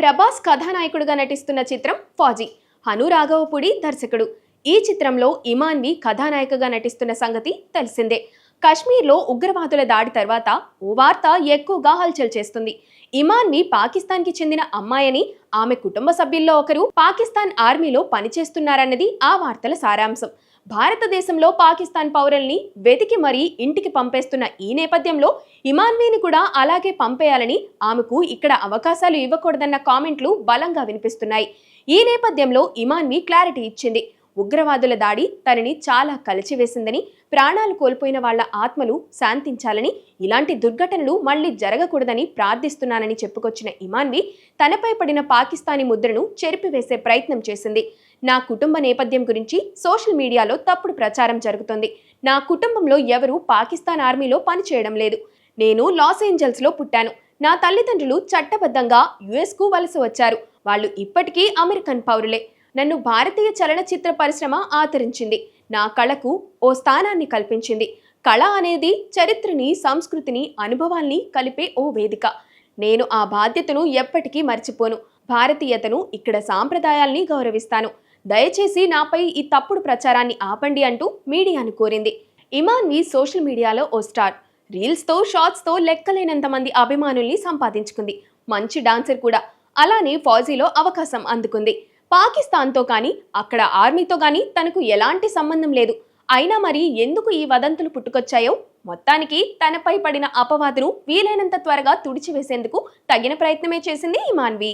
ప్రభాస్ కథానాయకుడిగా నటిస్తున్న చిత్రం ఫౌజీ. హను రాఘవపూడి దర్శకుడు. ఈ చిత్రంలో ఇమాన్వి కథానాయికగా నటిస్తున్న సంగతి తెలిసిందే. కశ్మీర్లో ఉగ్రవాదుల దాడి తర్వాత ఓ వార్త ఎక్కువగా హల్చల్ చేస్తుంది. ఇమాన్వి పాకిస్తాన్కి చెందిన అమ్మాయని, ఆమె కుటుంబ సభ్యుల్లో ఒకరు పాకిస్తాన్ ఆర్మీలో పనిచేస్తున్నారన్నది ఆ వార్తల సారాంశం. భారతదేశంలో పాకిస్తాన్ పౌరుల్ని వెతికి మరీ ఇంటికి పంపేస్తున్న ఈ నేపథ్యంలో ఇమాన్వీని కూడా అలాగే పంపేయాలని, ఆమెకు ఇక్కడ అవకాశాలు ఇవ్వకూడదన్న కామెంట్లు బలంగా వినిపిస్తున్నాయి. ఈ నేపథ్యంలో ఇమాన్వి క్లారిటీ ఇచ్చింది. ఉగ్రవాదుల దాడి తనని చాలా కలిచివేసిందని, ప్రాణాలు కోల్పోయిన వాళ్ల ఆత్మలు శాంతించాలని, ఇలాంటి దుర్ఘటనలు మళ్లీ జరగకూడదని ప్రార్థిస్తున్నానని చెప్పుకొచ్చిన ఇమాన్వి తనపై పడిన పాకిస్తానీ ముద్రను చెరిపివేసే ప్రయత్నం చేసింది. నా కుటుంబ నేపథ్యం గురించి సోషల్ మీడియాలో తప్పుడు ప్రచారం జరుగుతుంది. నా కుటుంబంలో ఎవరూ పాకిస్తాన్ ఆర్మీలో పనిచేయడం లేదు. నేను లాస్ ఏంజల్స్లో పుట్టాను. నా తల్లిదండ్రులు చట్టబద్ధంగా యుఎస్కు వలస వచ్చారు. వాళ్ళు ఇప్పటికీ అమెరికన్ పౌరులే. నన్ను భారతీయ చలనచిత్ర పరిశ్రమ ఆదరించింది. నా కళకు ఓ స్థానాన్ని కల్పించింది. కళ అనేది చరిత్రని, సంస్కృతిని, అనుభవాల్ని కలిపే ఓ వేదిక. నేను ఆ బాధ్యతను ఎప్పటికీ మర్చిపోను. భారతీయతను, ఇక్కడ సాంప్రదాయాల్ని గౌరవిస్తాను. దయచేసి నాపై ఈ తప్పుడు ప్రచారాన్ని ఆపండి అంటూ మీడియాను కోరింది. ఇమాన్వి సోషల్ మీడియాలో ఓ స్టార్. రీల్స్తో, షార్ట్స్తో లెక్కలేనంత మంది అభిమానుల్ని సంపాదించుకుంది. మంచి డాన్సర్ కూడా. అలానే ఫౌజీలో అవకాశం అందుకుంది. పాకిస్తాన్తో కానీ, అక్కడ ఆర్మీతో కానీ తనకు ఎలాంటి సంబంధం లేదు. అయినా మరి ఎందుకు ఈ వదంతులు పుట్టుకొచ్చాయో? మొత్తానికి తనపై పడిన అపవాదును వీలైనంత త్వరగా తుడిచివేసేందుకు తగిన ప్రయత్నమే చేసింది ఇమాన్వి.